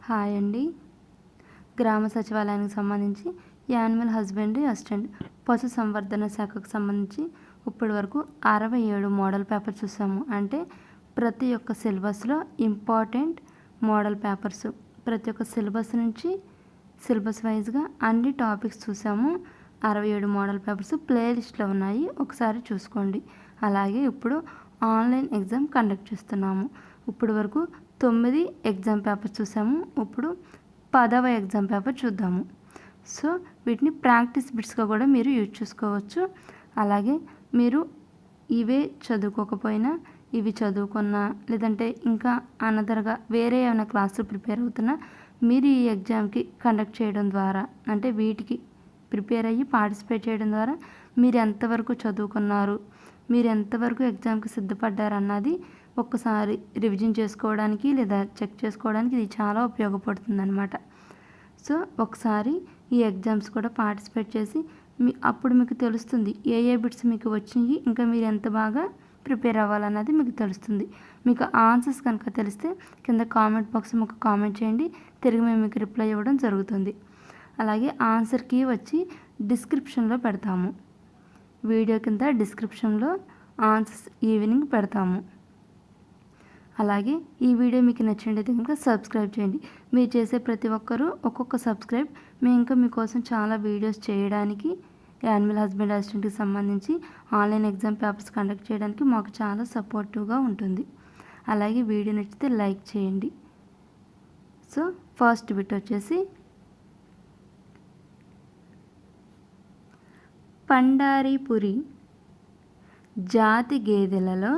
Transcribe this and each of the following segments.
Hi అండి. గ్రామ సచివాలయానికి సంబంధించి యానిమల్ హస్బెండరీ అసిస్టెంట్ పశు సంవర్ధన శాఖకు సంబంధించి ఇప్పటి వరకు 67 మోడల్ పేపర్ చూసాము. అంటే ప్రతి ఒక్క సిలబస్లో ఇంపార్టెంట్ మోడల్ పేపర్స్ ప్రతి ఒక్క సిలబస్ నుంచి సిలబస్ వైజ్గా అన్ని టాపిక్స్ చూసాము. 67 మోడల్ పేపర్స్ ప్లేలిస్ట్లో ఉన్నాయి, ఒకసారి చూసుకోండి. అలాగే ఇప్పుడు ఆన్లైన్ ఎగ్జామ్ కండక్ట్ చేస్తున్నాము. ఇప్పటి వరకు 9 ఎగ్జామ్ పేపర్ చూసాము. ఇప్పుడు 10వ ఎగ్జామ్ పేపర్ చూద్దాము. సో వీటిని ప్రాక్టీస్ బిట్స్గా కూడా మీరు యూజ్ చేసుకోవచ్చు. అలాగే మీరు ఇవే చదువుకోకపోయినా ఇవి చదువుకున్నా, లేదంటే ఇంకా అనదర్గా వేరే ఏమైనా క్లాసులు ప్రిపేర్ అవుతున్నా మీరు ఈ ఎగ్జామ్కి కండక్ట్ చేయడం ద్వారా, అంటే వీటికి ప్రిపేర్ అయ్యి పార్టిసిపేట్ చేయడం ద్వారా మీరు ఎంతవరకు చదువుకున్నారు, మీరు ఎంతవరకు ఎగ్జామ్కి సిద్ధపడ్డారు అన్నది ఒక్కసారి రివిజన్ చేసుకోవడానికి లేదా చెక్ చేసుకోవడానికి ఇది చాలా ఉపయోగపడుతుంది అన్నమాట. సో ఒకసారి ఈ ఎగ్జామ్స్ కూడా పార్టిసిపేట్ చేసి అప్పుడు మీకు తెలుస్తుంది ఏ బిట్స్ మీకు వచ్చినాయి, ఇంకా మీరు ఎంత బాగా ప్రిపేర్ అవ్వాలన్నది మీకు తెలుస్తుంది. మీకు ఆన్సర్స్ కనుక తెలిస్తే కింద కామెంట్ బాక్స్లో మాకు కామెంట్ చేయండి, తిరిగి మేము మీకు రిప్లై ఇవ్వడం జరుగుతుంది. అలాగే ఆన్సర్ కీ వచ్చి డిస్క్రిప్షన్లో పెడతాము. వీడియో కింద డిస్క్రిప్షన్లో ఆన్సర్స్ ఈవినింగ్ పెడతాము. అలాగే ఈ వీడియో మీకు నచ్చినట్లయితే కనుక సబ్స్క్రైబ్ చేయండి. మీరు చేసే ప్రతి ఒక్కరూ ఒక్కొక్క సబ్స్క్రైబ్ మేము ఇంకా మీకోసం చాలా వీడియోస్ చేయడానికి, యానిమల్ హస్బెండ్ అసిస్టెంట్కి సంబంధించి ఆన్లైన్ ఎగ్జామ్ పేపర్స్ కండక్ట్ చేయడానికి మాకు చాలా సపోర్టివ్గా ఉంటుంది. అలాగే వీడియో నచ్చితే లైక్ చేయండి. సో ఫస్ట్ బిట్ వచ్చేసి పండారీపురి జాతి గేదెలలో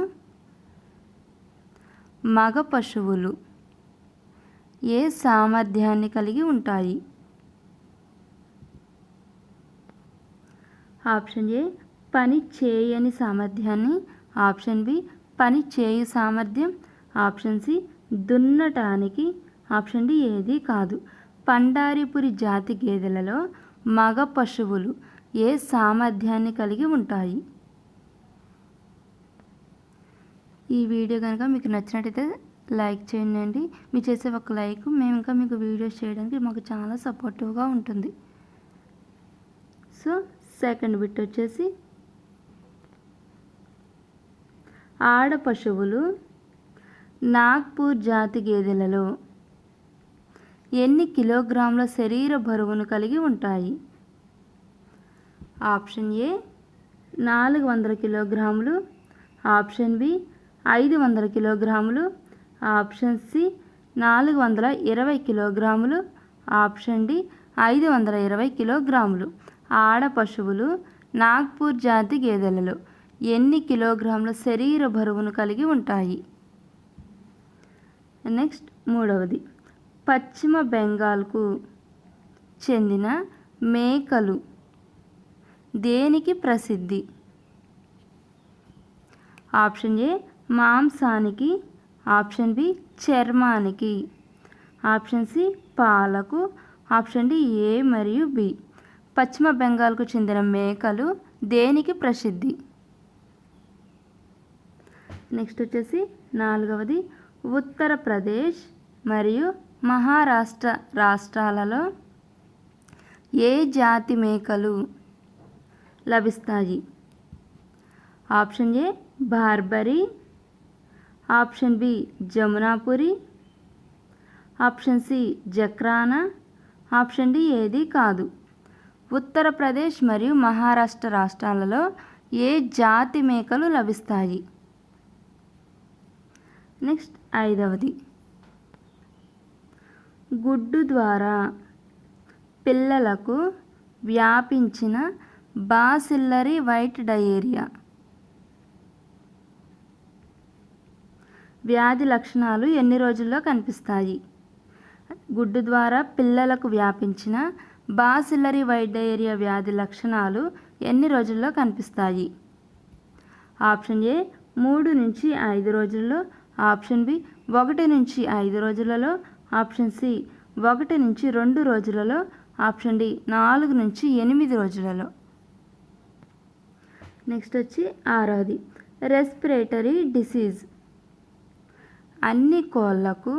మగ పశువులు ఏ సామర్థ్యాన్ని కలిగి ఉంటాయి? ఆప్షన్ ఏ పని చేయని సామర్థ్యాన్ని, ఆప్షన్ బి పని చేయు సామర్థ్యం, ఆప్షన్ సి దున్నటానికి, ఆప్షన్ డి ఏది కాదు. పండారీపురి జాతి గేదెలలో మగ పశువులు ఏ సామర్థ్యాన్ని కలిగి ఉంటాయి? ఈ వీడియో కనుక మీకు నచ్చినట్టయితే లైక్ చేయండి. మీరు చేసే ఒక లైక్ మేము ఇంకా మీకు వీడియోస్ చేయడానికి మాకు చాలా సపోర్టివ్గా ఉంటుంది. సో సెకండ్ బిట్ వచ్చేసి ఆడ పశువులు నాగ్పూర్ జాతి గేదెలలో ఎన్ని కిలోగ్రాముల శరీర బరువును కలిగి ఉంటాయి? ఆప్షన్ ఏ 400 కిలోగ్రాములు, ఆప్షన్ బి 500 కిలోగ్రాములు, ఆప్షన్ సి 420 కిలోగ్రాములు, ఆప్షన్ డి 520 కిలోగ్రాములు. ఆడ పశువులు నాగ్పూర్ జాతి గేదెలలో ఎన్ని కిలోగ్రాముల శరీర బరువును కలిగి ఉంటాయి? నెక్స్ట్ మూడవది పశ్చిమ బెంగాల్కు చెందిన మేకలు దేనికి ప్రసిద్ధి? ఆప్షన్ ఏ మాంసానికి, ఆప్షన్ బి చర్మానికి, ఆప్షన్ సి పాలకు, ఆప్షన్ డి ఏ మరియు బి. పశ్చిమ బెంగాల్కు చెందిన మేకలు దేనికి ప్రసిద్ధి? నెక్స్ట్ వచ్చేసి నాలుగవది ఉత్తరప్రదేశ్ మరియు మహారాష్ట్ర రాష్ట్రాలలో ఏ జాతి మేకలు లభిస్తాయి? Option A Barbari, option B Jamunapari, option C Jakhrana, option D ఏది కాదు. ఉత్తరప్రదేశ్ మరియు మహారాష్ట్ర రాష్ట్రాలలో ఏ జాతి మేకలు లభిస్తాయి? నెక్స్ట్ ఐదవది గుడ్డు ద్వారా పిల్లలకు వ్యాపించిన బాసిల్లరీ వైట్ డయేరియా వ్యాధి లక్షణాలు ఎన్ని రోజుల్లో కనిపిస్తాయి? గుడ్డు ద్వారా పిల్లలకు వ్యాపించిన బాసిల్లరీ వైట్ డయేరియా వ్యాధి లక్షణాలు ఎన్ని రోజుల్లో కనిపిస్తాయి? ఆప్షన్ ఏ 3 నుంచి 5 రోజుల్లో, ఆప్షన్ బి 1 నుంచి 5 రోజులలో, ఆప్షన్ సి 1 నుంచి 2 రోజులలో, ఆప్షన్ డి 4 నుంచి 8 రోజులలో. నెక్స్ట్ వచ్చి ఆరవది రెస్పిరేటరీ డిసీజ్ అన్ని కోళ్లకు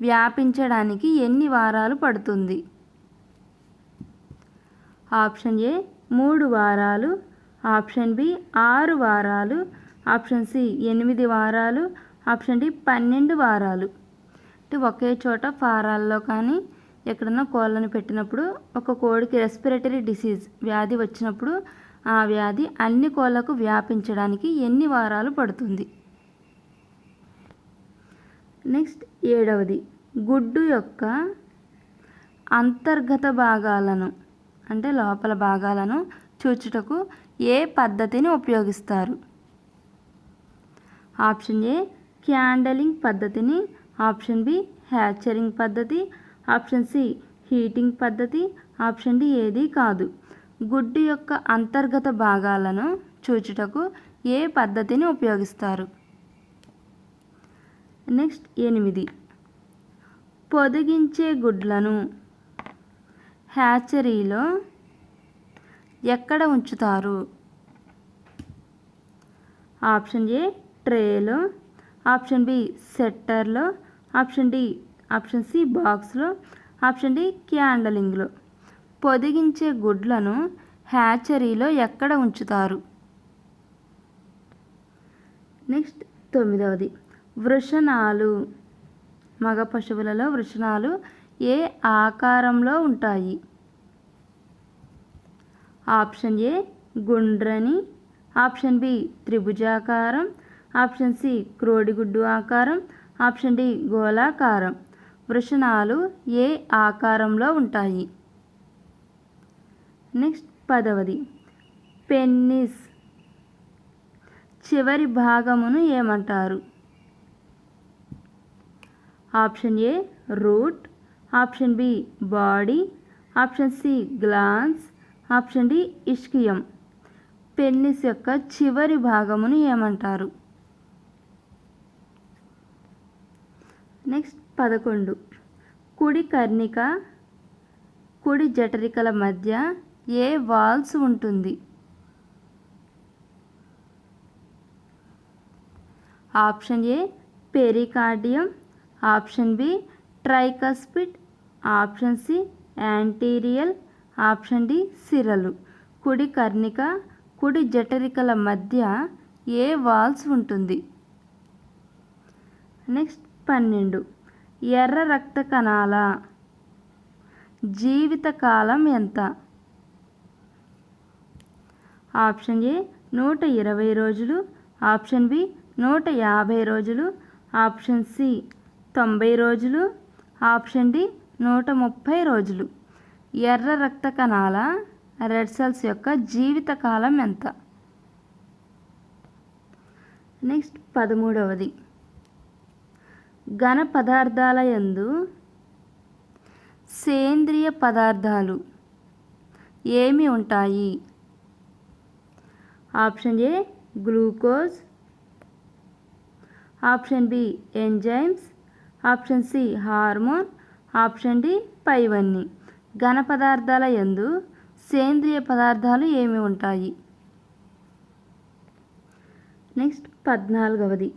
వ్యాపించడానికి ఎన్ని వారాలు పడుతుంది? ఆప్షన్ ఏ 3 వారాలు, ఆప్షన్ బి 6 వారాలు, ఆప్షన్ సి 8 వారాలు, ఆప్షన్ డి 12 వారాలు. అంటే ఒకే చోట ఫారాల్లో కానీ ఎక్కడన్నా కోళ్ళను పెట్టినప్పుడు ఒక కోడికి రెస్పిరేటరీ డిసీజ్ వ్యాధి వచ్చినప్పుడు ఆ వ్యాధి అన్ని కోళ్ళకు వ్యాపించడానికి ఎన్ని వారాలు పడుతుంది? నెక్స్ట్ 7వది, గుడ్డు యొక్క అంతర్గత భాగాలను అంటే లోపల భాగాలను చూచుటకు ఏ పద్ధతిని ఉపయోగిస్తారు? ఆప్షన్ ఏ క్యాండలింగ్ పద్ధతిని, ఆప్షన్ బి హ్యాచరింగ్ పద్ధతి, ఆప్షన్ సి హీటింగ్ పద్ధతి, ఆప్షన్ డి ఏది కాదు. గుడ్డు యొక్క అంతర్గత భాగాలను చూచుటకు ఏ పద్ధతిని ఉపయోగిస్తారు? నెక్స్ట్ 8, పొదిగించే గుడ్లను హ్యాచరీలో ఎక్కడ ఉంచుతారు? ఆప్షన్ ఏ ట్రేలో, ఆప్షన్ బి సెట్టర్లో, ఆప్షన్ సి బాక్స్లో, ఆప్షన్ డి క్యాండలింగ్లో. పొదిగించే గుడ్లను హ్యాచరీలో ఎక్కడ ఉంచుతారు? నెక్స్ట్ 9వది, వృషణాలు మగ పశువులలో వృషణాలు ఏ ఆకారంలో ఉంటాయి? ఆప్షన్ ఏ గుండ్రని, ఆప్షన్ బి త్రిభుజాకారం, ఆప్షన్ సి క్రోడిగుడ్డు ఆకారం, ఆప్షన్ డి గోళాకారం. వృషణాలు ఏ ఆకారంలో ఉంటాయి? నెక్స్ట్ 10వది, పెన్నిస్ చివరి భాగమును ఏమంటారు? Option A root, option B body, option C glans, option D ischium. Penis యొక్క చివరి భాగమును ఏమంటారు? నెక్స్ట్ 11, కుడి కర్ణిక కుడి జఠరికల మధ్య ఏ వాల్స్ ఉంటుంది? Option A pericardium, option B tricuspid, option C anterior, option D సిరలు. కుడి కర్ణిక కుడి జఠరికల మధ్య ఏ వాల్స్ ఉంటుంది? నెక్స్ట్ 12, ఎర్ర రక్త కణాల జీవితకాలం ఎంత? ఆప్షన్ ఏ 120 రోజులు, ఆప్షన్ బి 150 రోజులు, ఆప్షన్ సి 90 రోజులు, ఆప్షన్ డి 130 రోజులు. ఎర్ర రక్త కణాల రెడ్ సెల్స్ యొక్క జీవితకాలం ఎంత? నెక్స్ట్ 13వది, ఘన పదార్థాల యందు సేంద్రియ పదార్థాలు ఏమి ఉంటాయి? Option A glucose, option B enzymes, option C hormone, option D పైవన్నీ. ఘన పదార్థాల యందు సేంద్రియ పదార్థాలు ఏమి ఉంటాయి? నెక్స్ట్ 14వది,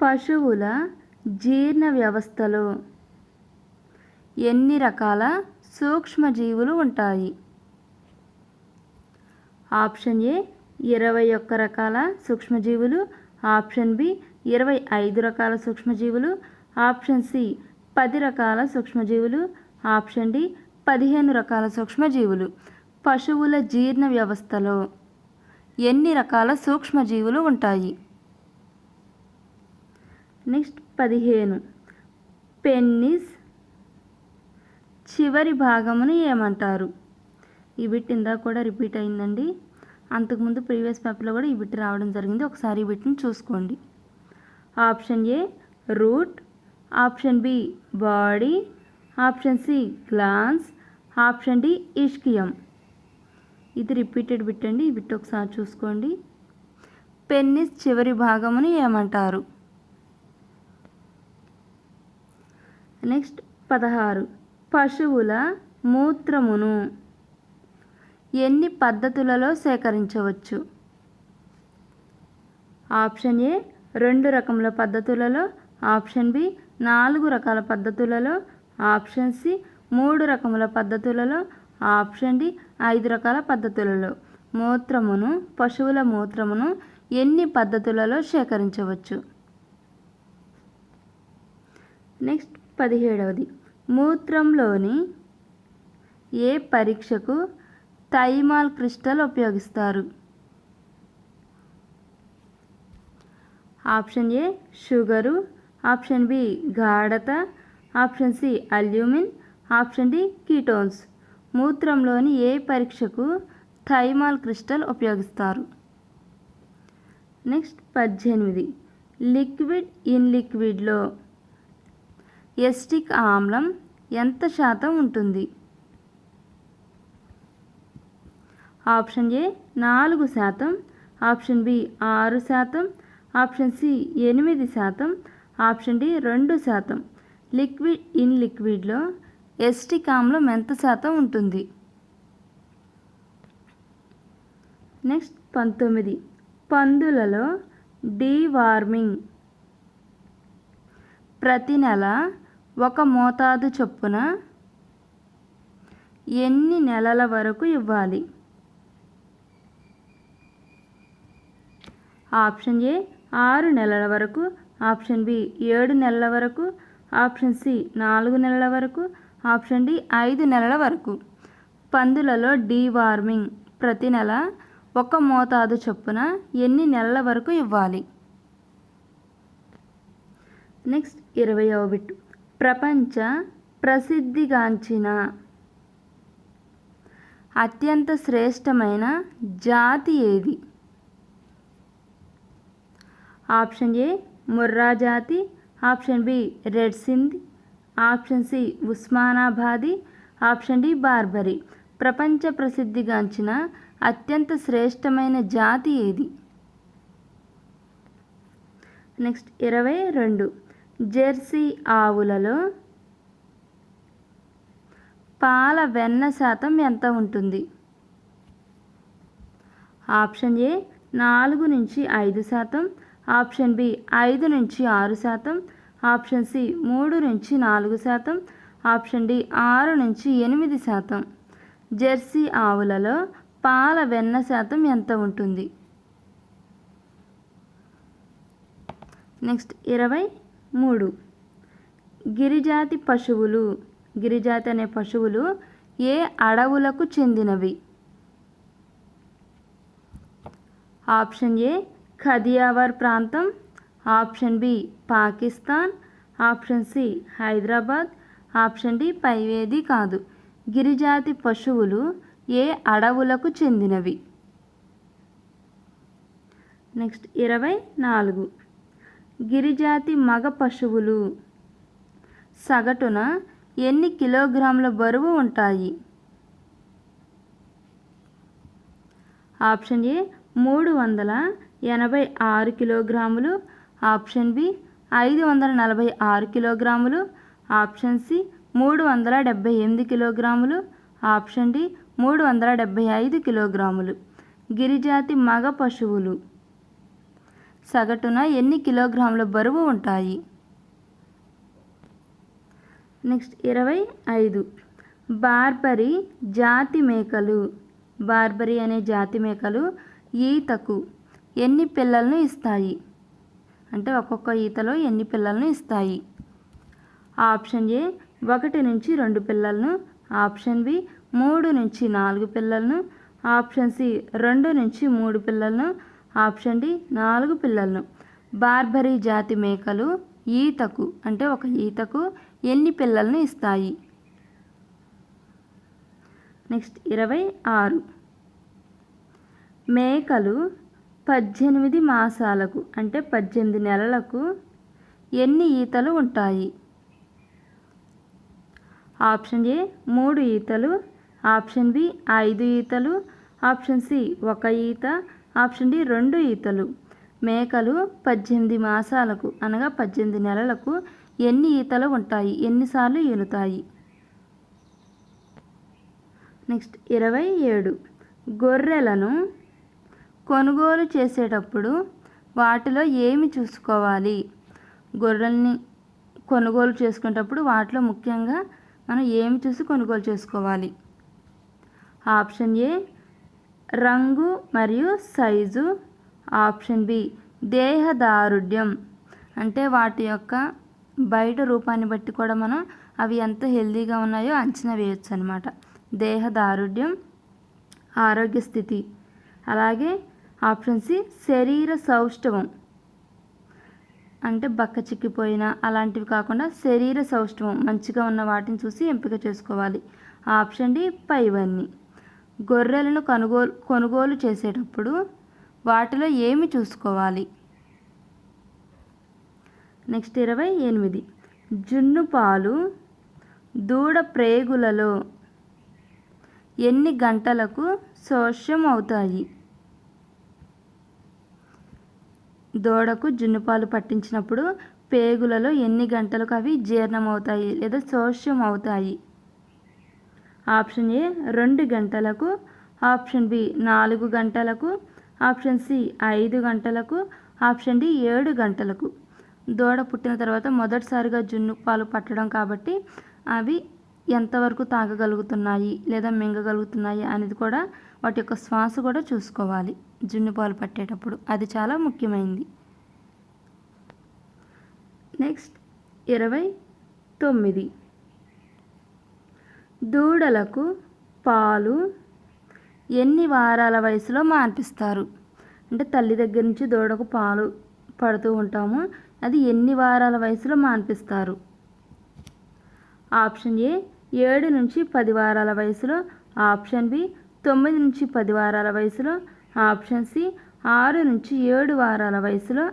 పశువుల జీర్ణ వ్యవస్థలో ఎన్ని రకాల సూక్ష్మజీవులు ఉంటాయి? ఆప్షన్ ఏ 21 రకాల సూక్ష్మజీవులు, ఆప్షన్ బి 25 రకాల సూక్ష్మజీవులు, ఆప్షన్ సి 10 రకాల సూక్ష్మజీవులు, ఆప్షన్ డి 15 రకాల సూక్ష్మజీవులు. పశువుల జీర్ణ వ్యవస్థలో ఎన్ని రకాల సూక్ష్మజీవులు ఉంటాయి? నెక్స్ట్ 15, పెన్నిస్ చివరి భాగమును ఏమంటారు? ఈ బిట్ ఇందాక కూడా రిపీట్ అయిందండి. అంతకుముందు ప్రీవియస్ పేపర్లో కూడా ఈ బిట్ రావడం జరిగింది. ఒకసారి ఈ బిట్ని చూసుకోండి. Option A root, option B body, option C glans, option D ischium. ఇది రిపీటెడ్ బిట్ అండి. ఈ బిట్ ఒకసారి చూసుకోండి. పెన్నిస్ చివరి భాగమును ఏమంటారు? నెక్స్ట్ 16, పశువుల మూత్రమును ఎన్ని పద్ధతులలో సేకరించవచ్చు? ఆప్షన్ ఏ 2 రకముల పద్ధతులలో, ఆప్షన్ బి 4 రకాల పద్ధతులలో, ఆప్షన్ సి 3 రకముల పద్ధతులలో, ఆప్షన్ డి 5 రకాల పద్ధతులలో. మూత్రమును, పశువుల మూత్రమును ఎన్ని పద్ధతులలో సేకరించవచ్చు? నెక్స్ట్ 17వది, మూత్రంలోని ఏ పరీక్షకు థైమాల్ క్రిస్టల్ ఉపయోగిస్తారు? Option A sugar, option B గాఢత, option C albumin, option D ketones. మూత్రంలోని ఏ పరీక్షకు థైమాల్ క్రిస్టల్ ఉపయోగిస్తారు? నెక్స్ట్ 18, లిక్విడ్ ఇన్ లిక్విడ్లో ఎస్టిక్ ఆమ్లం ఎంత శాతం ఉంటుంది? Option A 4%, option B 6%, option C 8%, option D 2%. Liquid in లిక్విడ్లో ఎస్టిక్ ఆమ్లం ఎంత శాతం ఉంటుంది? నెక్స్ట్ 19, పందులలో డీవార్మింగ్ ప్రతి నెల 1 మోతాదు చొప్పున ఎన్ని నెలల వరకు ఇవ్వాలి? ఆప్షన్ ఏ 6 నెలల వరకు, ఆప్షన్ బి 7 నెలల వరకు, ఆప్షన్ సి 4 నెలల వరకు, ఆప్షన్ డి 5 నెలల వరకు. పందులలో డీవార్మింగ్ ప్రతి నెల 1 మోతాదు చొప్పున ఎన్ని నెలల వరకు ఇవ్వాలి? నెక్స్ట్ 20వ బిట్, ప్రపంచ ప్రసిద్ధిగాంచిన అత్యంత శ్రేష్టమైన జాతి ఏది? ఆప్షన్ ఏ ముర్రా జాతి, option B red Sindh, option C Osmanabadi, option D Barbari. ప్రపంచ ప్రసిద్ధిగాంచిన అత్యంత శ్రేష్టమైన జాతి ఏది? నెక్స్ట్ 22, జెర్సీ ఆవులలో పాల వెన్న శాతం ఎంత ఉంటుంది? ఆప్షన్ ఏ 4 నుంచి 5%, ఆప్షన్ బి 5 నుంచి 6%, ఆప్షన్ సి 3 నుంచి 4%, ఆప్షన్ డి 6 నుంచి 8%. జెర్సీ ఆవులలో పాల వెన్న శాతం ఎంత ఉంటుంది? నెక్స్ట్ 23, గిరిజాతి పశువులు, గిరిజాతి అనే పశువులు ఏ అడవులకు చెందినవి? ఆప్షన్ ఏ ఖదియావర్ ప్రాంతం, option B Pakistan, option C Hyderabad, option D పైవేది కాదు. గిరిజాతి పశువులు ఏ అడవులకు చెందినవి? నెక్స్ట్ 24, గిరిజాతి మగ పశువులు సగటున ఎన్ని కిలోగ్రాముల బరువు ఉంటాయి? ఆప్షన్ ఏ 386 కిలోగ్రాములు, ఆప్షన్ బి 546 కిలోగ్రాములు, ఆప్షన్ సి 378 కిలోగ్రాములు, ఆప్షన్ డి 375 కిలోగ్రాములు. గిరిజాతి మగ పశువులు సగటున ఎన్ని కిలోగ్రాముల బరువు ఉంటాయి? నెక్స్ట్ 25, బార్బరీ జాతి మేకలు, బార్బరీ అనే జాతి మేకలు ఈతకు ఎన్ని పిల్లలను ఇస్తాయి? అంటే ఒక్కొక్క ఈతలో ఎన్ని పిల్లలను ఇస్తాయి? ఆప్షన్ ఏ 1 నుంచి 2 పిల్లలను, ఆప్షన్ బి 3 నుంచి 4 పిల్లలను, ఆప్షన్ సి 2 నుంచి 3 పిల్లలను, ఆప్షన్ డి 4 పిల్లలను. బార్బరీ జాతి మేకలు ఈతకు అంటే ఒక ఈతకు ఎన్ని పిల్లలను ఇస్తాయి? నెక్స్ట్ 26, మేకలు 18 మాసాలకు అంటే 18 నెలలకు ఎన్ని ఈతలు ఉంటాయి? ఆప్షన్ ఏ 3 ఈతలు, ఆప్షన్ బి 5 ఈతలు, ఆప్షన్ సి 1 ఈత, ఆప్షన్ డి 2 ఈతలు. మేకలు 18 మాసాలకు అనగా 18 నెలలకు ఎన్ని ఈతలు ఉంటాయి? ఎన్నిసార్లు ఈనుతాయి? నెక్స్ట్ 27, గొర్రెలను కొనుగోలు చేసేటప్పుడు వాటిలో ఏమి చూసుకోవాలి? గొర్రెల్ని కొనుగోలు చేసుకునేటప్పుడు వాటిలో ముఖ్యంగా మనం ఏమి చూసి కొనుగోలు చేసుకోవాలి? ఆప్షన్ ఏ రంగు మరియు సైజు. ఆప్షన్ బి దేహదారుఢ్యం, అంటే వాటి యొక్క బయట రూపాన్ని బట్టి కూడా మనం అవి ఎంత హెల్తీగా ఉన్నాయో అంచనా వేయొచ్చు అనమాట. దేహదారుఢ్యం, ఆరోగ్య స్థితి. అలాగే ఆప్షన్ సి శరీర సౌష్ఠవం, అంటే బక్క చిక్కిపోయిన అలాంటివి కాకుండా శరీర సౌష్ఠవం మంచిగా ఉన్న వాటిని చూసి ఎంపిక చేసుకోవాలి. ఆప్షన్ డి పైవన్నీ. గొర్రెలను కొనుగోలు చేసేటప్పుడు వాటిలో ఏమి చూసుకోవాలి? నెక్స్ట్ 28 జున్ను పాలు దూడ ప్రేగులలో ఎన్ని గంటలకు శోష్యం అవుతాయి? దూడకు జున్ను పాలు పట్టించినప్పుడు పేగులలో ఎన్ని గంటలకు అవి జీర్ణమవుతాయి లేదా శోష్యం అవుతాయి? ఆప్షన్ ఏ 2 గంటలకు. ఆప్షన్ బి 4 గంటలకు. ఆప్షన్ సి 5 గంటలకు. ఆప్షన్ డి 7 గంటలకు. దూడ పుట్టిన తర్వాత మొదటిసారిగా జున్ను పాలు పట్టడం కాబట్టి అవి ఎంతవరకు తాగగలుగుతున్నాయి లేదా మింగగలుగుతున్నాయి అనేది కూడా వాటి యొక్క శ్వాస కూడా చూసుకోవాలి జున్ను పాలు పట్టేటప్పుడు. అది చాలా ముఖ్యమైనది. నెక్స్ట్ 29 దూడలకు పాలు ఎన్ని వారాల వయసులో మాన్పిస్తారు? అంటే తల్లి దగ్గర నుంచి దూడకు పాలు పడుతూ ఉంటాము, అది ఎన్ని వారాల వయసులో మాన్పిస్తారు? ఆప్షన్ ఏ 7 నుంచి 10 వారాల వయసులో. ఆప్షన్ బి 9 నుంచి 10 వారాల వయసులో. ఆప్షన్ సి 6 నుంచి 7 వారాల వయసులో.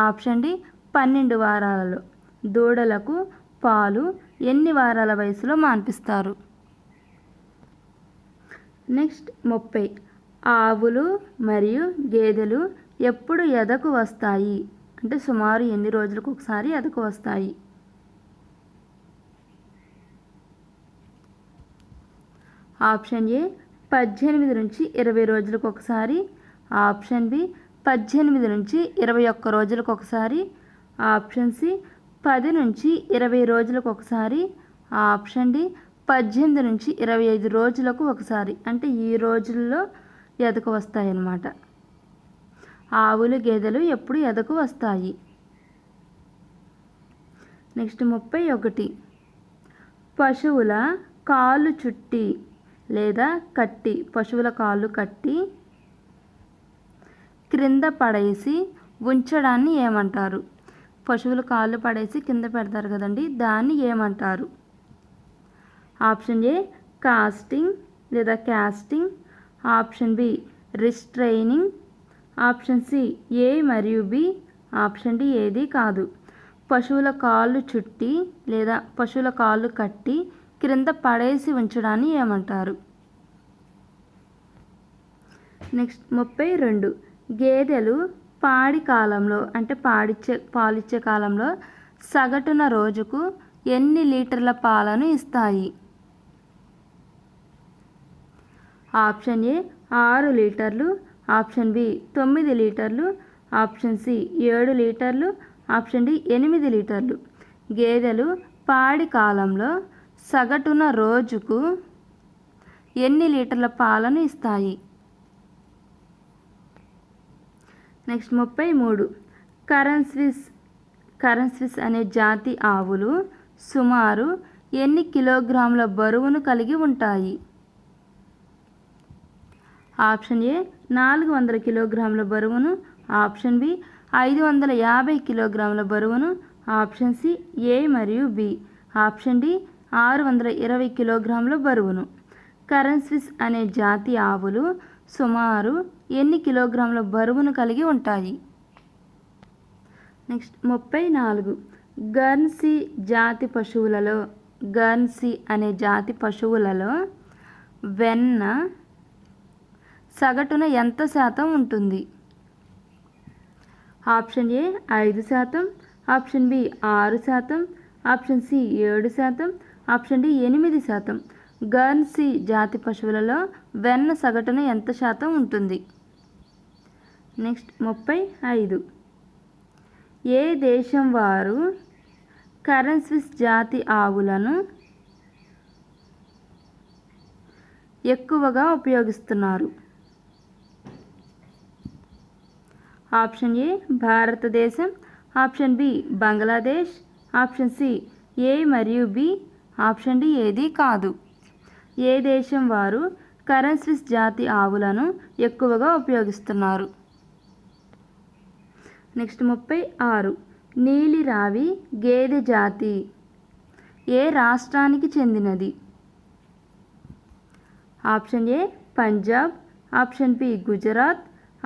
ఆప్షన్ డి 12 వారాలలో. దూడలకు పాలు ఎన్ని వారాల వయసులో మాన్పిస్తారు? నెక్స్ట్ 30 ఆవులు మరియు గేదెలు ఎప్పుడు ఎదకు వస్తాయి? అంటే సుమారు ఎన్ని రోజులకు ఒకసారి ఎదకు వస్తాయి? ఆప్షన్ ఏ 18 నుంచి 20 రోజులకు ఒకసారి. ఆప్షన్ బి 18 నుంచి 21 రోజులకు ఒకసారి. ఆప్షన్ సి 10 నుంచి 20 రోజులకు ఒకసారి. ఆప్షన్ డి 18 నుంచి 25 రోజులకు ఒకసారి. అంటే ఈ రోజుల్లో ఎదకు వస్తాయి అన్నమాట. ఆవులు గేదెలు ఎప్పుడు ఎదకు వస్తాయి? నెక్స్ట్ 31 పశువుల కాళ్ళు చుట్టి లేదా కట్టి, పశువుల కాళ్ళు కట్టి క్రింద పడేసి ఉంచడాన్ని ఏమంటారు? పశువుల కాళ్ళు పడేసి కింద పెడతారు కదండి, దాన్ని ఏమంటారు? ఆప్షన్ ఏ కాస్టింగ్ లేదా casting. Option B restraining. Option C A మరియు బి. ఆప్షన్ డి ఏది కాదు. పశువుల కాళ్ళు చుట్టి లేదా పశువుల కాళ్ళు కట్టి క్రింద పడేసి ఉంచడాన్ని ఏమంటారు? నెక్స్ట్ 32 గేదెలు పాడి కాలంలో అంటే పాలిచ్చే కాలంలో సగటున రోజుకు ఎన్ని లీటర్ల పాలను ఇస్తాయి? ఆప్షన్ ఏ 6 లీటర్లు. ఆప్షన్ బి 9 లీటర్లు. ఆప్షన్ సి 7 లీటర్లు. ఆప్షన్ డి 8 లీటర్లు. గేదెలు పాడి కాలంలో సగటున రోజుకు ఎన్ని లీటర్ల పాలను ఇస్తాయి? నెక్స్ట్ 33 కరన్ స్విస్ అనే జాతి ఆవులు సుమారు ఎన్ని కిలోగ్రాముల బరువును కలిగి ఉంటాయి? ఆప్షన్ ఏ 400 కిలోగ్రాముల బరువును. ఆప్షన్ బి 550 కిలోగ్రాముల బరువును. ఆప్షన్ సి ఏ మరియు బి. ఆప్షన్ డి 620 కిలోగ్రాముల బరువును. కరన్ స్విస్ అనే జాతి ఆవులు సుమారు ఎన్ని కిలోగ్రాముల బరువును కలిగి ఉంటాయి? నెక్స్ట్ 34 గర్న్సీ అనే జాతి పశువులలో వెన్న సగటున ఎంత శాతం ఉంటుంది? Option A 5%. Option B 6%. Option C 7%. Option D 8%. Guernsey జాతి పశువులలో వెన్న సగటున ఎంత శాతం ఉంటుంది? నెక్స్ట్ 35. ఏ దేశం వారు కరెన్ స్విస్ జాతి ఆవులను ఎక్కువగా ఉపయోగిస్తున్నారు? ఆప్షన్ ఏ భారతదేశం, option B Bangladesh, option C A మరియు బి, ఆప్షన్ డి ఏది కాదు. ఏ దేశం వారు కరెన్ స్విస్ జాతి ఆవులను ఎక్కువగా ఉపయోగిస్తున్నారు? నెక్స్ట్ 36. నీలి రావి గేదె జాతి ఏ రాష్ట్రానికి చెందినది? Option A Punjab, option B Gujarat,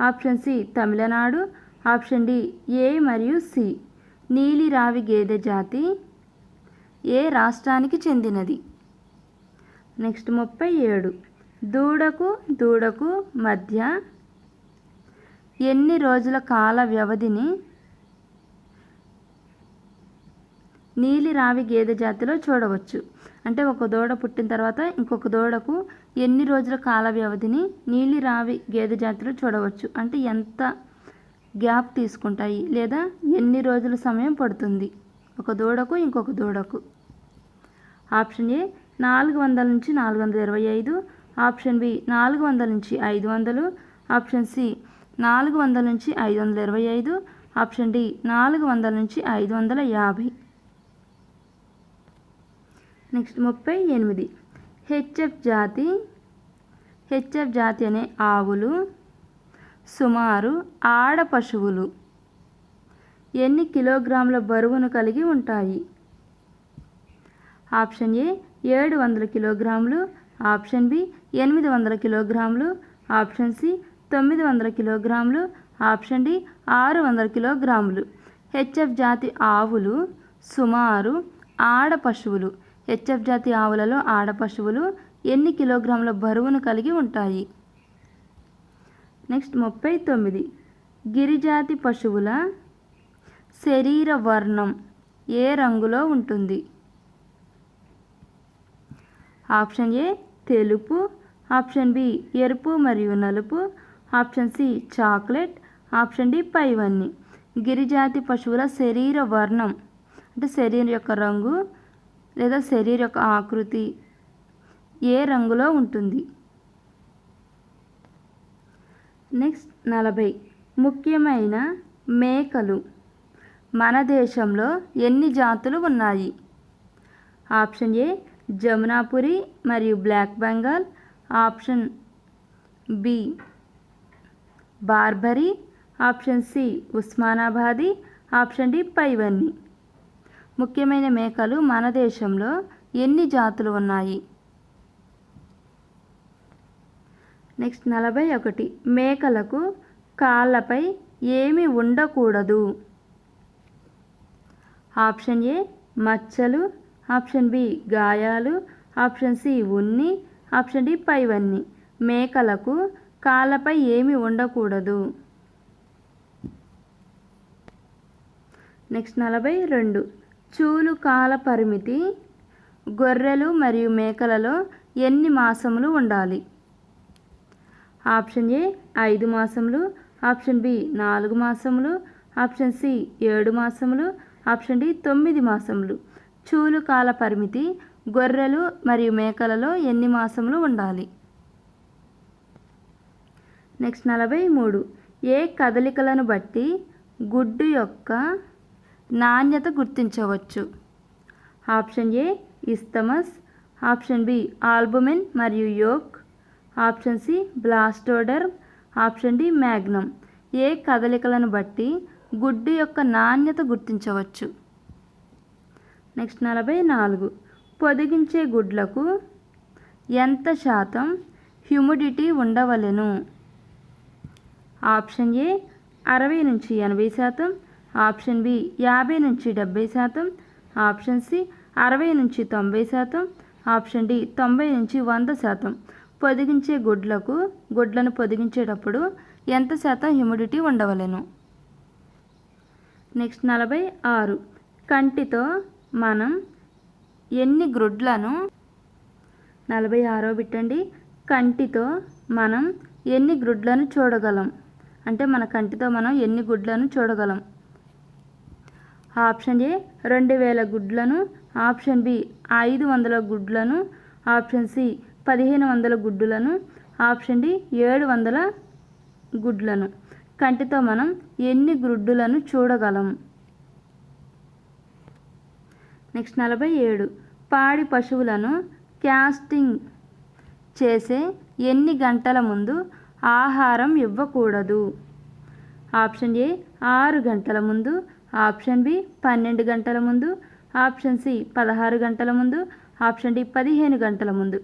option C Tamil Nadu, option D A మరియు సి. నీలి రావి గేదె జాతి ఏ రాష్ట్రానికి చెందినది? నెక్స్ట్ 37. దూడకు మధ్య ఎన్ని రోజుల కాల వ్యవధిని నీలి రావి గేదె జాతిలో చూడవచ్చు? అంటే ఒక దూడ పుట్టిన తర్వాత ఇంకొక దూడకు ఎన్ని రోజుల కాల వ్యవధిని నీలి రావి గేదె జాతిలో చూడవచ్చు? అంటే ఎంత గ్యాప్ తీసుకుంటాయి లేదా ఎన్ని రోజుల సమయం పడుతుంది ఒక దూడకు ఇంకొక దూడకు? ఆప్షన్ ఏ 400 నుంచి 425, ఆప్షన్ బి 400 నుంచి 500, ఆప్షన్ సి 400 నుంచి 525, ఆప్షన్ డి 400 నుంచి 550. నెక్స్ట్ 38. హెచ్ఎఫ్ జాతి అనే ఆవులు సుమారు ఆడ పశువులు ఎన్ని కిలోగ్రాముల బరువును కలిగి ఉంటాయి? ఆప్షన్ ఏ 700 కిలోగ్రాములు, ఆప్షన్ బి 800 కిలోగ్రాములు, ఆప్షన్ సి 900 కిలోగ్రాములు, ఆప్షన్ డి 600 కిలోగ్రాములు. హెచ్ఎఫ్ జాతి ఆవులు సుమారు ఆడ పశువులు. హెచ్ఎఫ్ జాతి ఆవులలో ఆడ పశువులు ఎన్ని కిలోగ్రాముల బరువును కలిగి ఉంటాయి? నెక్స్ట్ 39. గిరిజాతి పశువుల శరీర వర్ణం ఏ రంగులో ఉంటుంది? ఆప్షన్ ఏ తెలుపు, ఆప్షన్ బి ఎరుపు మరియు నలుపు, option C chocolate, option D పైవన్నీ. గిరిజాతి పశువుల శరీర వర్ణం అంటే శరీరం యొక్క రంగు లేదా శరీరం యొక్క ఆకృతి ఏ రంగులో ఉంటుంది? నెక్స్ట్ 40. ముఖ్యమైన మేకలు మన దేశంలో ఎన్ని జాతులు ఉన్నాయి? ఆప్షన్ ఏ జమునాపురి మరియు black Bengal, option B Barbari, option C Osmanabadi, option D పైవన్నీ. ముఖ్యమైన మేకలు మన దేశంలో ఎన్ని జాతులు ఉన్నాయి? నెక్స్ట్ 41. మేకలకు కాళ్ళపై ఏమి ఉండకూడదు? ఆప్షన్ ఏ మచ్చలు, ఆప్షన్ బి గాయాలు, ఆప్షన్ సి ఉన్ని, ఆప్షన్ డి పైవన్నీ. మేకలకు కాళ్ళపై ఏమి ఉండకూడదు? నెక్స్ట్ 42. చూలు కాల పరిమితి గొర్రెలు మరియు మేకలలో ఎన్ని మాసములు ఉండాలి? ఆప్షన్ ఏ 5 మాసములు, ఆప్షన్ బి 4 మాసములు, ఆప్షన్ సి 7 మాసములు, ఆప్షన్ డి 9 మాసములు. చూలు కాల పరిమితి గొర్రెలు మరియు మేకలలో ఎన్ని మాసములు ఉండాలి? నెక్స్ట్ 43. ఏ కదలికలను బట్టి గుడ్డు యొక్క నాణ్యత గుర్తించవచ్చు? Option A isthmus, option B albumin మరియు yolk, option C blastoderm, option D magnum. ఏ కదలికలను బట్టి గుడ్డు యొక్క నాణ్యత గుర్తించవచ్చు? నెక్స్ట్ 44. పొదిగించే గుడ్లకు ఎంత శాతం హ్యూమిడిటీ ఉండవలెను? ఆప్షన్ ఏ 60 నుంచి 80%, ఆప్షన్ బి 50 నుంచి 70%, ఆప్షన్ సి 60 నుంచి 90%, ఆప్షన్ డి 90 నుంచి 100%. పొదిగించే గుడ్లను పొదిగించేటప్పుడు ఎంత శాతం హ్యూమిడిటీ ఉండవలెను? నెక్స్ట్ 46. కంటితో మనం ఎన్ని గ్రుడ్లను 46వ బిట్టండి. కంటితో మనం ఎన్ని గ్రుడ్లను చూడగలం? అంటే మన కంటితో మనం ఎన్ని గుడ్లను చూడగలం? ఆప్షన్ ఏ 2000 గుడ్లను, ఆప్షన్ బి 500 గుడ్లను, ఆప్షన్ సి 1500 గుడ్లను, ఆప్షన్ డి 700 గుడ్లను. కంటితో మనం ఎన్ని గుడ్డులను చూడగలం? నెక్స్ట్ 47. పాడి పశువులను క్యాస్టింగ్ చేసే ఎన్ని గంటల ముందు ఆహారం ఇవ్వకూడదు? ఆప్షన్ ఏ 6 గంటల ముందు, ఆప్షన్ బి 12 గంటల ముందు, ఆప్షన్ సి 16 గంటల ముందు, ఆప్షన్ డి 15 గంటల ముందు.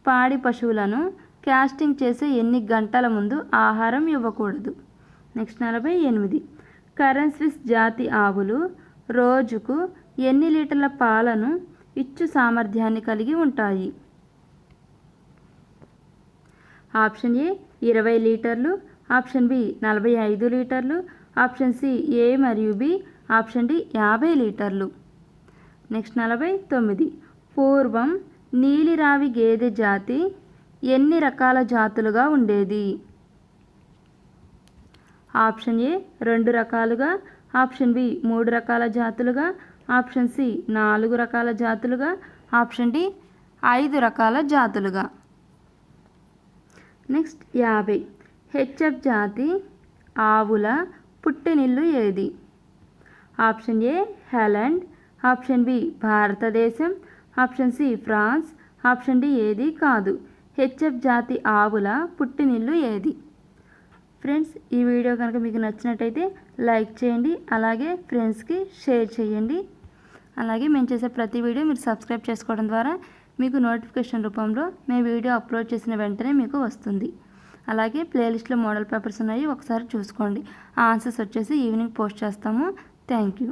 పాడి పశువులను క్యాస్టింగ్ చేసే ఎన్ని గంటల ముందు ఆహారం ఇవ్వకూడదు? నెక్స్ట్ 48. కరెన్ స్విస్ జాతి ఆవులు రోజుకు ఎన్ని లీటర్ల పాలను ఇచ్చు సామర్థ్యాన్ని కలిగి ఉంటాయి? ఆప్షన్ ఏ 20 లీటర్లు, ఆప్షన్ బి 45 లీటర్లు, ఆప్షన్ సి ఏ మరియు బి, ఆప్షన్ డి 50 లీటర్లు. నెక్స్ట్ 49. పూర్వం నీలిరావి గేదె జాతి ఎన్ని రకాల జాతులుగా ఉండేది? ఆప్షన్ ఏ 2 రకాలుగా, ఆప్షన్ బి 3 రకాల జాతులుగా, ఆప్షన్ సి 4 రకాల జాతులుగా, ఆప్షన్ డి 5 రకాల జాతులుగా. నెక్స్ట్ 50. హెచ్ఎఫ్ జాతి ఆవుల పుట్టినిల్లు ఏది? Option A Holland, option B భారతదేశం, option C France, option D ఏది కాదు. హెచ్ఎఫ్ జాతి ఆవుల పుట్టినిల్లు ఏది? ఫ్రెండ్స్, ఈ వీడియో కనుక మీకు నచ్చినట్టయితే లైక్ చేయండి, అలాగే ఫ్రెండ్స్కి షేర్ చేయండి. అలాగే మేము చేసే ప్రతి వీడియో మీరు సబ్స్క్రైబ్ చేసుకోవడం ద్వారా మీకు నోటిఫికేషన్ రూపంలో మేము వీడియో అప్లోడ్ చేసిన వెంటనే మీకు వస్తుంది. అలాగే ప్లేలిస్ట్లో మోడల్ పేపర్స్ ఉన్నాయి, ఒకసారి చూసుకోండి. ఆన్సర్స్ వచ్చేసి ఈవినింగ్ పోస్ట్ చేస్తాము. Thank you.